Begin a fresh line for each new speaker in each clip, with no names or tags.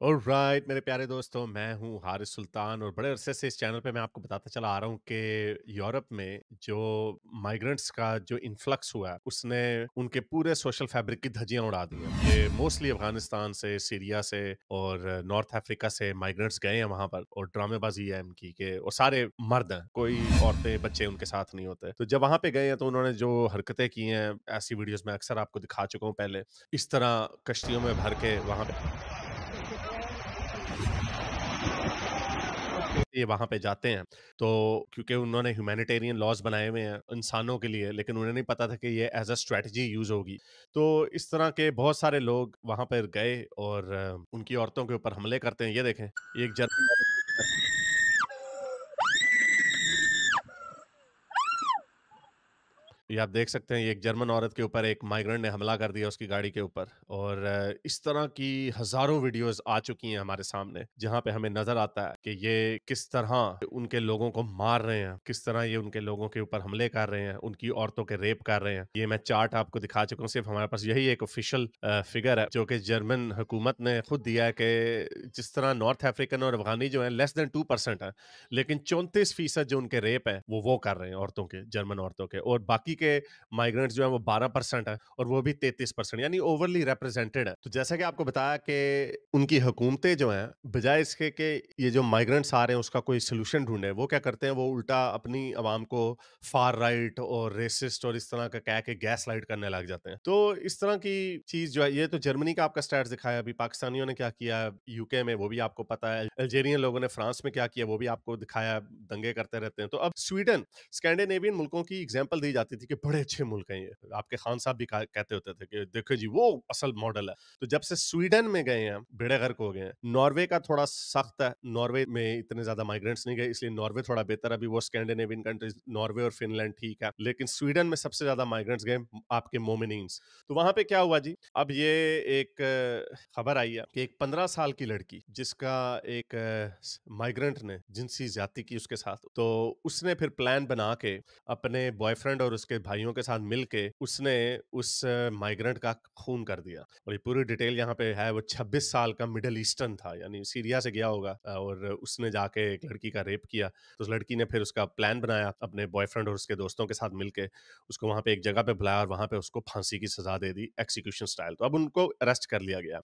Alright मेरे प्यारे दोस्तों, मैं हूँ हारिस सुल्तान और बड़े अरसे से इस चैनल पे मैं आपको बताता चला आ रहा हूँ कि यूरोप में जो माइग्रेंट्स का जो इन्फ्लक्स हुआ है उसने उनके पूरे सोशल फैब्रिक की धज्जियां उड़ा दी हैं। ये मोस्टली अफगानिस्तान से, सीरिया से और नॉर्थ अफ्रीका से माइग्रेंट्स गए हैं वहां पर, और ड्रामेबाजी है इनकी कि वो सारे मर्द हैं, कोई औरतें बच्चे उनके साथ नहीं होते। तो जब वहां पे गए हैं तो उन्होंने जो हरकतें की हैं, ऐसी वीडियोस में अक्सर आपको दिखा चुका हूँ पहले। इस तरह कश्तियों में भर के वहां पे ये वहाँ पे जाते हैं, तो क्योंकि उन्होंने ह्यूमैनिटेरियन लॉज़ बनाए हुए हैं इंसानों के लिए, लेकिन उन्हें नहीं पता था कि ये एज़ अ स्ट्रैटेजी यूज़ होगी। तो इस तरह के बहुत सारे लोग वहाँ पर गए और उनकी औरतों के ऊपर हमले करते हैं। ये देखें, ये एक जर्मन औरत ये आप देख सकते हैं, ये एक जर्मन औरत के ऊपर एक माइग्रेंट ने हमला कर दिया उसकी गाड़ी के ऊपर। और इस तरह की हज़ारों वीडियोज़ आ चुकी हैं हमारे सामने, जहाँ पे हमें नज़र आता है कि ये किस तरह उनके लोगों को मार रहे हैं, किस तरह ये उनके लोगों के ऊपर हमले कर रहे हैं, उनकी औरतों के रेप कर रहे हैं। ये मैं चार्ट आपको दिखा चुका हूँ, सिर्फ़ हमारे पास यही एक ऑफ़िशियल फ़िगर है, जो कि जर्मन हुकूमत ने खुद दिया है कि जिस तरह नॉर्थ अफ्रीकन और अफ़गानी जो हैं लेस देन 2% हैं, लेकिन 34% जो उनके रेप हैं, वो कर रहे हैं औरतों के, जर्मन औरतों के। और बाकी के माइग्रेंट्स जो हैं वो 12% है और वो भी 33%, यानी ओवरली रिप्रेजेंटेड है। तो जैसा कि आपको बताया कि उनकी हुकूमतें जो हैं, बजाय इसके कि ये जो माइग्रेंट्स आ रहे हैं उसका कोई सॉल्यूशन ढूंढे, वो क्या करते हैं, वो उल्टा अपनी आवाम को फार राइट और रेसिस्ट और इस तरह का कह के गैस लाइट करने लग जाते हैं। तो इस तरह की चीज जो है, ये तो जर्मनी का आपका स्टैट्स दिखाया, अभी पाकिस्तानियों ने क्या किया यूके में वो भी आपको पता है, अल्जेरियन लोगों ने फ्रांस में क्या किया वो भी आपको दिखाया, दंगे करते रहते हैं। तो अब स्वीडन, स्कैंडिनेवियन मुल्कों की एग्जांपल दी जाती थी कि बड़े अच्छे मुल्क हैं ये। आपके खान साहब भी कहते होते थे कि देखो जी वो असल मॉडल है। तो जब से स्वीडन में गए हैं, बेड़े गर्क हो गए हैं। नॉर्वे का थोड़ा सख्त है, नॉर्वे में इतने ज्यादा माइग्रेंट्स नहीं गए, इसलिए नॉर्वे थोड़ा बेहतर है। अभी वो स्कैंडिनेवियन कंट्रीज नॉर्वे और फिनलैंड ठीक है, लेकिन स्वीडन में सबसे ज्यादा माइग्रेंट्स गए आपके मोमिनीन्स। तो वहां पे क्या हुआ जी, अब ये एक खबर आई है कि एक 15 साल की लड़की जिसका एक माइग्रेंट ने जिनसी ज्यादती की उसके साथ, तो उसने फिर प्लान बना के अपने बॉयफ्रेंड और उसके भाइयों के साथ मिलके उसने उस माइग्रेंट का खून कर दिया। और ये पूरी डिटेल यहाँ पे है। वो 26 साल का मिडल ईस्टर्न था, यानी सीरिया से गया होगा, और उसने जाके एक लड़की का रेप किया। तो उस लड़की ने फिर उसका प्लान बनाया अपने बॉयफ्रेंड और उसके दोस्तों के साथ मिलके, उसको वहां पे एक जगह पे बुलाया और वहां पे उसको फांसी की सजा दे दी, एक्सिक्यूशन स्टाइल। तो अब उनको अरेस्ट कर लिया गया।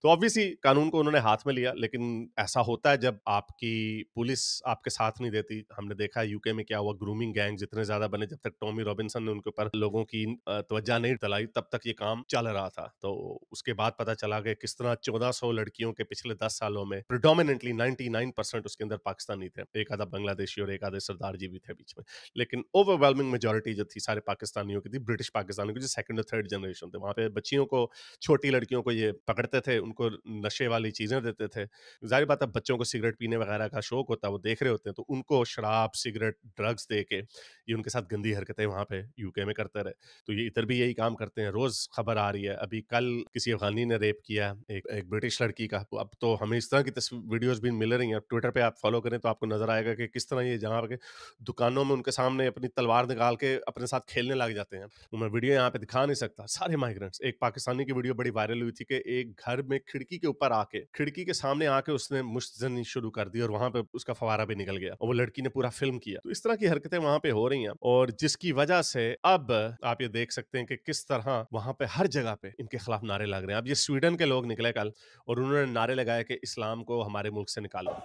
तो ऑब्वियसली कानून को उन्होंने हाथ में लिया, लेकिन ऐसा होता है जब आपकी पुलिस आपके साथ नहीं देती। हमने देखा है यूके में क्या हुआ, ग्रूमिंग गैंग्स इतने ज्यादा बने, जब तक टॉमी रॉबिन्सन ने उनके ऊपर लोगों की तवज्जो नहीं दिलाई तब तक ये काम चल रहा था। तो उसके बाद पता चला कि किस तरह 1400 लड़कियों के पिछले 10 सालों में प्रिडोमिनेंटली 99% उसके अंदर पाकिस्तानी थे, एक आधा बांग्लादेशी और एक आधे सरदार जी भी थे बीच में, लेकिन ओवरवेलमिंग मेजोरिटी जो थी सारे पाकिस्तानियों की थी, ब्रिटिश पाकिस्तानियों की, जो सेकंड और थर्ड जनरेशन थे। वहां पे बच्चियों को, छोटी लड़कियों को ये पकड़ते थे, उनको नशे वाली चीजें देते थे। जाहिर बात है बच्चों को सिगरेट पीने वगैरह का शौक होता है, वो देख रहे होते हैं, तो उनको शराब, सिगरेट, ड्रग्स दे के ये उनके साथ गंदी हरकतें वहां पे यूके में करते रहे। तो ये इधर भी यही काम करते हैं। रोज खबर आ रही है, अभी कल किसी अफगानी ने रेप किया एक ब्रिटिश लड़की का। तो अब तो हमें इस तरह की वीडियोस भी मिल रही हैं। ट्विटर पे आप फॉलो करें तो आपको नजर आएगा कि किस तरह ये जहाँ के दुकानों में उनके सामने अपनी तलवार निकाल के अपने साथ खेलने लग जाते हैं। वो मैं वीडियो यहाँ पे दिखा नहीं सकता, सारे माइग्रेंट्स। एक पाकिस्तानी की वीडियो बड़ी वायरल हुई थी कि एक घर में खिड़की के ऊपर आके, खिड़की के सामने आके उसने मुश्तजनी शुरू कर दी और वहां पे उसका फवारा भी निकल गया और वो लड़की ने पूरा फिल्म किया। तो इस तरह की हरकतें वहां पे हो रही हैं, और जिसकी वजह से अब आप ये देख सकते हैं कि किस तरह वहां पे हर जगह पे इनके खिलाफ नारे लग रहे हैं। अब ये स्वीडन के लोग निकले कल और उन्होंने नारे लगाए कि इस्लाम को हमारे मुल्क से निकालो।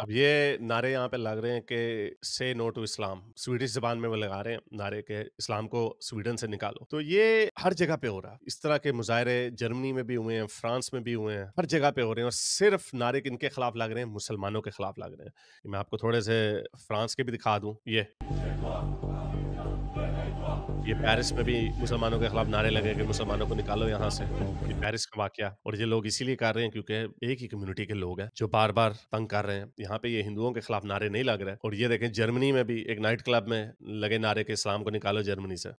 अब ये नारे यहाँ पे लग रहे हैं कि से नो टू इस्लाम, स्वीडिश ज़बान में वो लगा रहे हैं नारे के इस्लाम को स्वीडन से निकालो। तो ये हर जगह पे हो रहा है। इस तरह के मुजाहरे जर्मनी में भी हुए हैं, फ्रांस में भी हुए हैं, हर जगह पे हो रहे हैं। और सिर्फ नारे किनके खिलाफ लग रहे हैं? मुसलमानों के खिलाफ लग रहे हैं। मैं आपको थोड़े से फ्रांस के भी दिखा दूं। ये पेरिस में भी मुसलमानों के खिलाफ नारे लगे कि मुसलमानों को निकालो यहाँ से। ये पेरिस का वाकया, और ये लोग इसीलिए कर रहे हैं क्योंकि एक ही कम्युनिटी के लोग हैं जो बार बार तंग कर रहे हैं। यहाँ पे ये हिंदुओं के खिलाफ नारे नहीं लग रहे। और ये देखें, जर्मनी में भी एक नाइट क्लब में लगे नारे के इस्लाम को निकालो जर्मनी से।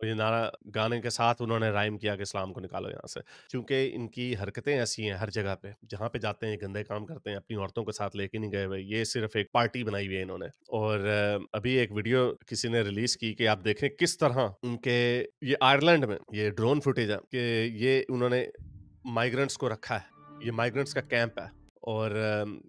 और ये नारा गाने के साथ उन्होंने राइम किया कि इस्लाम को निकालो यहाँ से। चूँकि इनकी हरकतें ऐसी हैं हर जगह पे, जहाँ पे जाते हैं ये गंदे काम करते हैं, अपनी औरतों के साथ लेके नहीं गए हुए, ये सिर्फ़ एक पार्टी बनाई हुई है इन्होंने। और अभी एक वीडियो किसी ने रिलीज़ की कि आप देखें किस तरह उनके ये आयरलैंड में ये ड्रोन फुटेज है कि ये उन्होंने माइग्रेंट्स को रखा है। ये माइग्रेंट्स का कैंप है और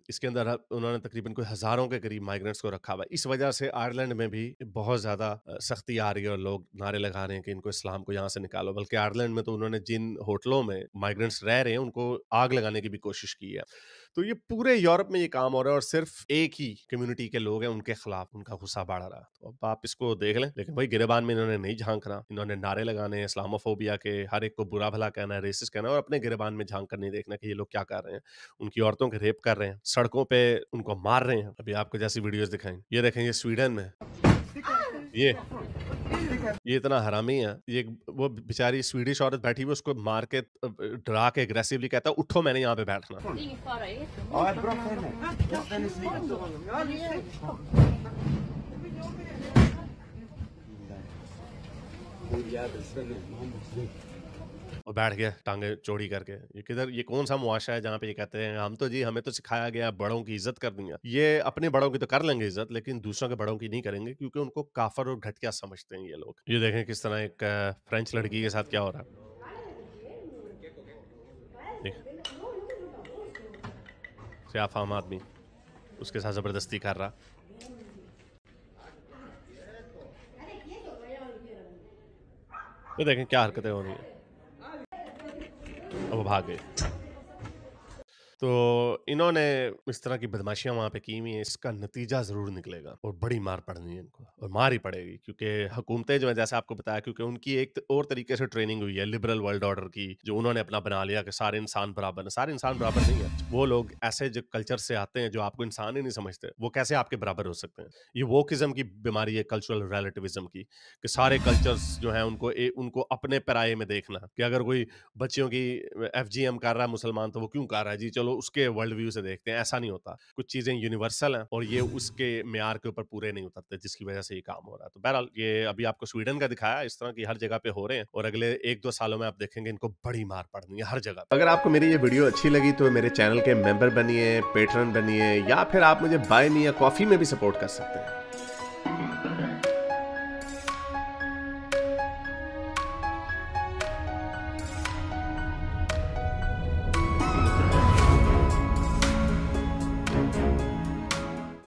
इसके अंदर उन्होंने तकरीबन कोई हज़ारों के करीब माइग्रेंट्स को रखा हुआ है। इस वजह से आयरलैंड में भी बहुत ज़्यादा सख्ती आ रही है और लोग नारे लगा रहे हैं कि इनको इस्लाम को यहाँ से निकालो। बल्कि आयरलैंड में तो उन्होंने जिन होटलों में माइग्रेंट्स रह रहे हैं, उनको आग लगाने की भी कोशिश की है। तो ये पूरे यूरोप में ये काम हो रहा है और सिर्फ एक ही कम्युनिटी के लोग हैं, उनके खिलाफ उनका गुस्सा बढ़ रहा है। तो अब आप इसको देख लें, लेकिन वही गिरेबान में इन्होंने नहीं झांकना। इन्होंने नारे लगाने हैं इस्लामोफोबिया के, हर एक को बुरा भला कहना है, रेसिस्ट कहना है और अपने गिरेबान में झांक कर नहीं देखना कि ये लोग क्या कर रहे हैं। उनकी औरतों के रेप कर रहे हैं, सड़कों पे उनको मार रहे हैं। अभी आपको जैसी वीडियोस दिखाएं, ये देखें, ये स्वीडन में ये ये इतना हरामी है। ये वो बेचारी स्वीडिश औरत बैठी हुई, उसको मार के डरा के एग्रेसिवली कहता है उठो, मैंने यहाँ पे बैठना।
Ingen fara, jag är jättebra.
Ja, ett bra för henne. Låt henne slita. Ja,
और बैठ गया टांगे चौड़ी करके। ये किधर, ये कौन सा मुआशरा है जहाँ पे ये कहते हैं हम तो जी, हमें तो सिखाया गया बड़ों की इज्जत करनी है। ये अपने बड़ों की तो कर लेंगे इज्जत, लेकिन दूसरों के बड़ों की नहीं करेंगे क्योंकि उनको काफर और घटिया समझते हैं ये लोग। ये देखें किस तरह एक फ्रेंच लड़की के साथ क्या हो रहा है। देख, सियाफ आम आदमी उसके साथ जबरदस्ती कर रहा। ये देखें क्या हरकतें हो रही हैं। अब वो भाग गए। तो इन्होंने इस तरह की बदमाशियां वहां पे की हुई हैं, इसका नतीजा जरूर निकलेगा और बड़ी मार पड़नी है इनको, और मार ही पड़ेगी क्योंकि हुकूमतें जो है, जैसे आपको बताया, क्योंकि उनकी एक और तरीके से ट्रेनिंग हुई है लिबरल वर्ल्ड ऑर्डर की, जो उन्होंने अपना बना लिया कि सारे इंसान बराबर हैं। सारे इंसान बराबर नहीं है। वो लोग ऐसे जो कल्चर से आते हैं जो आपको इंसान ही नहीं समझते, वो कैसे आपके बराबर हो सकते हैं। ये वोकिज्म की बीमारी है, कल्चरल रिलेटिविज्म की, कि सारे कल्चर्स जो है उनको अपने पराये में देखना, कि अगर कोई बच्चियों की एफजीएम कर रहा है मुसलमान, तो वो क्यों कर रहा है जी, चलो उसके वर्ल्ड व्यू से देखते हैं। ऐसा नहीं होता। कुछ चीजें यूनिवर्सल हैं और ये उसके म्यार के ऊपर पूरे नहीं उतरते, जिसकी वजह से ये काम हो रहा है। तो बहरहाल ये अभी आपको स्वीडन का दिखाया, इस तरह की हर जगह पे हो रहे हैं और अगले 1-2 सालों में आप देखेंगे इनको बड़ी मार पड़नी है हर जगह। अगर आपको मेरी ये वीडियो अच्छी लगी तो मेरे चैनल के मेंबर बनिए, पेट्रन बनिए, या फिर आप मुझे बाय मी या कॉफी में भी सपोर्ट कर सकते हैं।